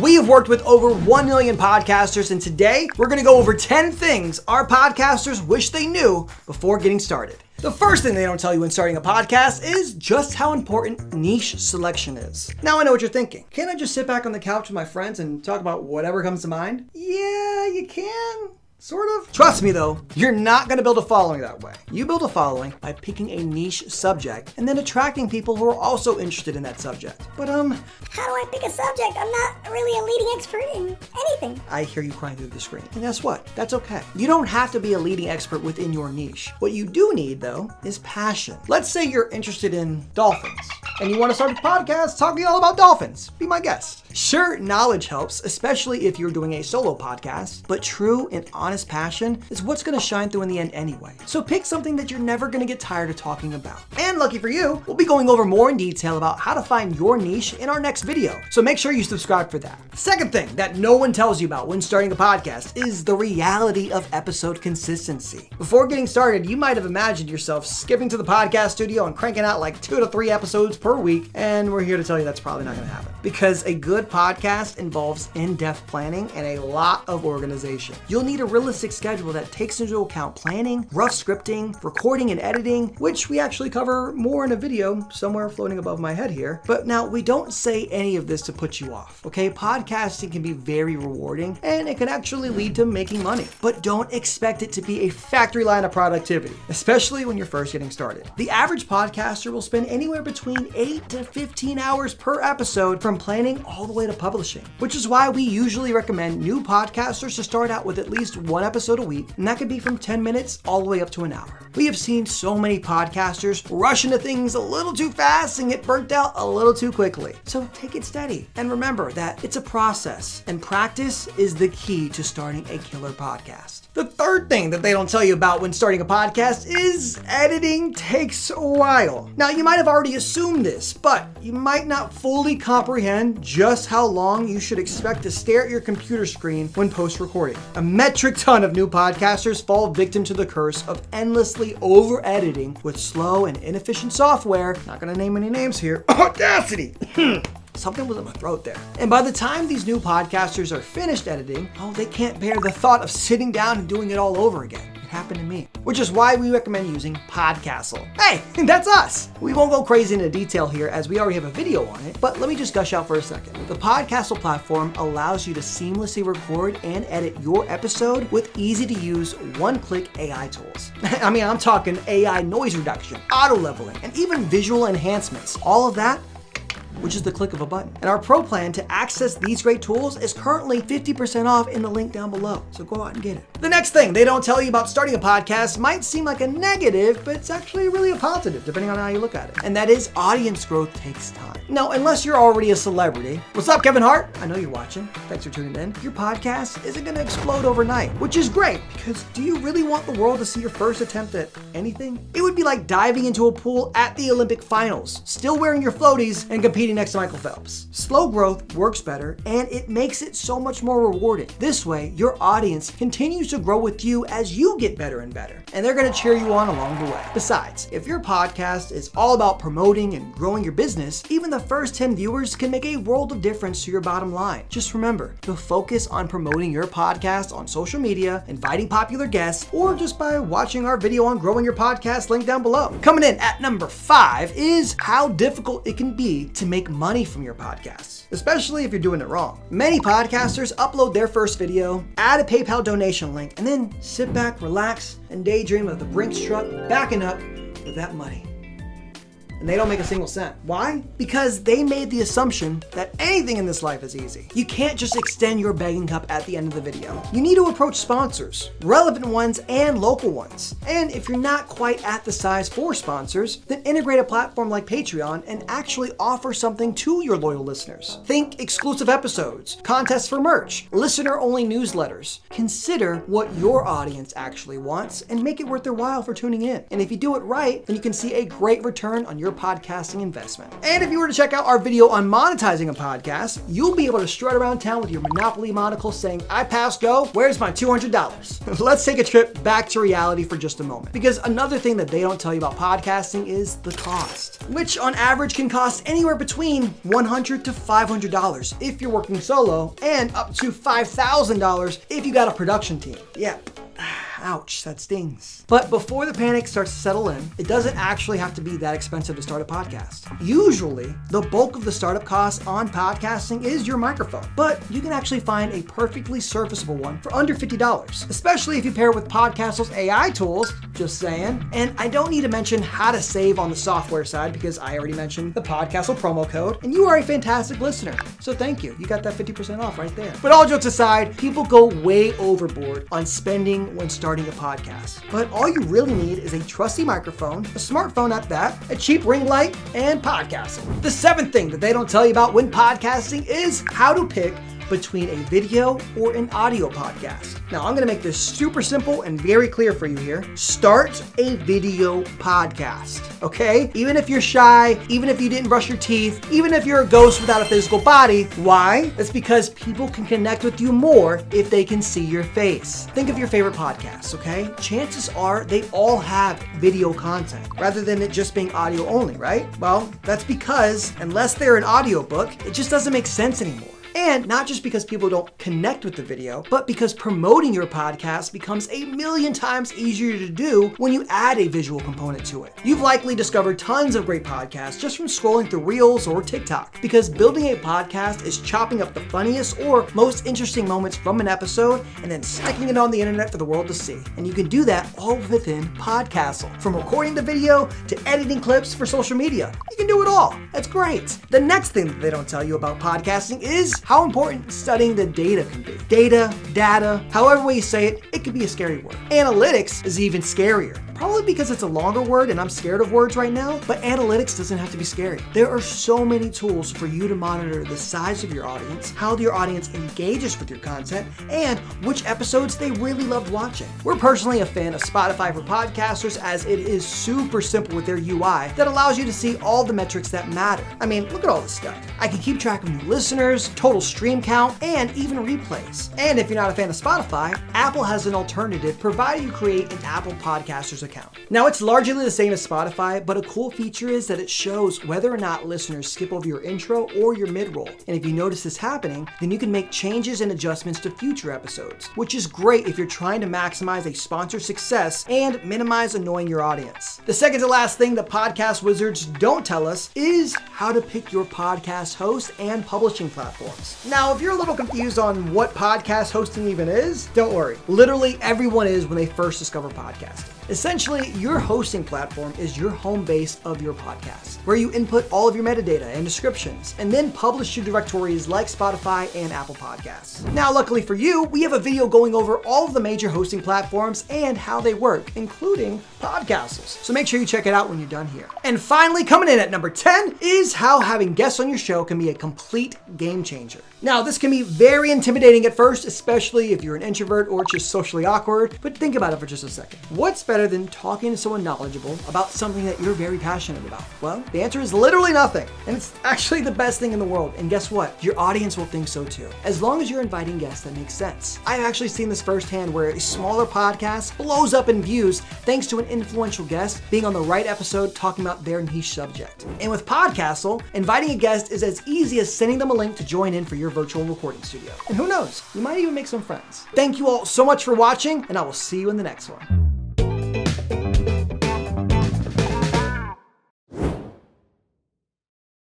We have worked with over 1 million podcasters, and today we're going to go over 10 things our podcasters wish they knew before getting started. The first thing they don't tell you when starting a podcast is just how important niche selection is. Now I know what you're thinking. Can't I just sit back on the couch with my friends and talk about whatever comes to mind? Yeah, you can. Sort of. Trust me though, you're not going to build a following that way. You build a following by picking a niche subject and then attracting people who are also interested in that subject. But how do I pick a subject? I'm not really a leading expert in anything. I hear you crying through the screen. And guess what? That's okay. You don't have to be a leading expert within your niche. What you do need though is passion. Let's say you're interested in dolphins and you want to start a podcast talking all about dolphins. Be my guest. Sure, knowledge helps, especially if you're doing a solo podcast, but true and honest passion is what's going to shine through in the end anyway. So pick something that you're never going to get tired of talking about. And lucky for you, we'll be going over more in detail about how to find your niche in our next video. So make sure you subscribe for that. Second thing that no one tells you about when starting a podcast is the reality of episode consistency. Before getting started, you might have imagined yourself skipping to the podcast studio and cranking out like 2 to 3 episodes per week. And we're here to tell you that's probably not going to happen. Because a good podcast involves in-depth planning and a lot of organization. You'll need a realistic schedule that takes into account planning, rough scripting, recording and editing, which we actually cover more in a video somewhere floating above my head here. But now we don't say any of this to put you off, okay? Podcasting can be very rewarding and it can actually lead to making money, but don't expect it to be a factory line of productivity, especially when you're first getting started. The average podcaster will spend anywhere between 8 to 15 hours per episode from planning all the way to publishing, which is why we usually recommend new podcasters to start out with at least 1 episode a week, and that could be from 10 minutes all the way up to an hour. We have seen so many podcasters rush into things a little too fast and get burnt out a little too quickly. So take it steady and remember that it's a process and practice is the key to starting a killer podcast. The third thing that they don't tell you about when starting a podcast is editing takes a while. Now, you might have already assumed this, but you might not fully comprehend just how long you should expect to stare at your computer screen when post-recording. A metric ton of new podcasters fall victim to the curse of endlessly over-editing with slow and inefficient software. Not gonna name any names here. Audacity! Something was in my throat there. And by the time these new podcasters are finished editing, they can't bear the thought of sitting down and doing it all over again. It happened to me, which is why we recommend using Podcastle. Hey, that's us. We won't go crazy into detail here as we already have a video on it, but let me just gush out for a second. The Podcastle platform allows you to seamlessly record and edit your episode with easy to use one-click AI tools. I mean, I'm talking AI noise reduction, auto leveling, and even visual enhancements. All of that, which is the click of a button. And our pro plan to access these great tools is currently 50% off in the link down below. So go out and get it. The next thing they don't tell you about starting a podcast might seem like a negative, but it's actually really a positive, depending on how you look at it. And that is audience growth takes time. Now, unless you're already a celebrity, what's up, Kevin Hart? I know you're watching. Thanks for tuning in. Your podcast isn't gonna explode overnight, which is great, because do you really want the world to see your first attempt at anything? It would be like diving into a pool at the Olympic finals, still wearing your floaties and competing next to Michael Phelps. Slow growth works better and it makes it so much more rewarding. This way, your audience continues to grow with you as you get better and better, and they're gonna cheer you on along the way. Besides, if your podcast is all about promoting and growing your business, even the first 10 viewers can make a world of difference to your bottom line. Just remember to focus on promoting your podcast on social media, inviting popular guests, or just by watching our video on growing your podcast link down below. Coming in at number 5 is how difficult it can be to make money from your podcasts, especially if you're doing it wrong. Many podcasters upload their first video, add a PayPal donation link, and then sit back, relax, and daydream of the Brinks truck backing up with that money. And they don't make a single cent. Why? Because they made the assumption that anything in this life is easy. You can't just extend your begging cup at the end of the video. You need to approach sponsors, relevant ones and local ones. And if you're not quite at the size for sponsors, then integrate a platform like Patreon and actually offer something to your loyal listeners. Think exclusive episodes, contests for merch, listener-only newsletters. Consider what your audience actually wants and make it worth their while for tuning in. And if you do it right, then you can see a great return on your your podcasting investment. And if you were to check out our video on monetizing a podcast, you'll be able to strut around town with your Monopoly monocle saying, "I passed go, where's my $200? Let's take a trip back to reality for just a moment. Because another thing that they don't tell you about podcasting is the cost, which on average can cost anywhere between $100 to $500 if you're working solo, and up to $5,000 if you got a production team. Yeah. Ouch, that stings. But before the panic starts to settle in, it doesn't actually have to be that expensive to start a podcast. Usually, the bulk of the startup cost on podcasting is your microphone, but you can actually find a perfectly serviceable one for under $50, especially if you pair it with Podcastle's AI tools, just saying. And I don't need to mention how to save on the software side because I already mentioned the Podcastle promo code, and you are a fantastic listener. So thank you. You got that 50% off right there. But all jokes aside, people go way overboard on spending when starting a podcast. But all you really need is a trusty microphone, a smartphone at that, a cheap ring light, and Podcastle. The seventh thing that they don't tell you about when podcasting is how to pick between a video or an audio podcast. Now, I'm gonna make this super simple and very clear for you here. Start a video podcast, okay? Even if you're shy, even if you didn't brush your teeth, even if you're a ghost without a physical body. Why? It's because people can connect with you more if they can see your face. Think of your favorite podcasts, okay? Chances are they all have video content rather than it just being audio only, right? Well, that's because unless they're an audiobook, it just doesn't make sense anymore. And not just because people don't connect with the video, but because promoting your podcast becomes a million times easier to do when you add a visual component to it. You've likely discovered tons of great podcasts just from scrolling through Reels or TikTok, because building a podcast is chopping up the funniest or most interesting moments from an episode and then sticking it on the internet for the world to see. And you can do that all within Podcastle. From recording the video to editing clips for social media, you can do it all. That's great. The next thing that they don't tell you about podcasting is how important studying the data can be. Data, however way you say it, it can be a scary word. Analytics is even scarier. Probably because it's a longer word and I'm scared of words right now, but analytics doesn't have to be scary. There are so many tools for you to monitor the size of your audience, how your audience engages with your content, and which episodes they really loved watching. We're personally a fan of Spotify for podcasters as it is super simple with their UI that allows you to see all the metrics that matter. I mean, look at all this stuff. I can keep track of new listeners, total stream count, and even replays. And if you're not a fan of Spotify, Apple has an alternative provided you create an Apple Podcasters account. Now, it's largely the same as Spotify, but a cool feature is that it shows whether or not listeners skip over your intro or your mid-roll. And if you notice this happening, then you can make changes and adjustments to future episodes, which is great if you're trying to maximize a sponsor's success and minimize annoying your audience. The second to last thing that podcast wizards don't tell us is how to pick your podcast host and publishing platforms. Now, if you're a little confused on what podcast hosting even is, don't worry. Literally everyone is when they first discover podcasting. Essentially, your hosting platform is your home base of your podcast, where you input all of your metadata and descriptions, and then publish to directories like Spotify and Apple Podcasts. Now, luckily for you, we have a video going over all of the major hosting platforms and how they work, including Podcastles. So make sure you check it out when you're done here. And finally, coming in at number 10 is how having guests on your show can be a complete game changer. Now, this can be very intimidating at first, especially if you're an introvert or just socially awkward, but think about it for just a second. What's better than talking to someone knowledgeable about something that you're very passionate about? Well, the answer is literally nothing. And it's actually the best thing in the world. And guess what? Your audience will think so too. As long as you're inviting guests that make sense. I've actually seen this firsthand where a smaller podcast blows up in views thanks to an influential guest being on the right episode talking about their niche subject. And with Podcastle, inviting a guest is as easy as sending them a link to join in for your virtual recording studio. And who knows, you might even make some friends. Thank you all so much for watching, and I will see you in the next one.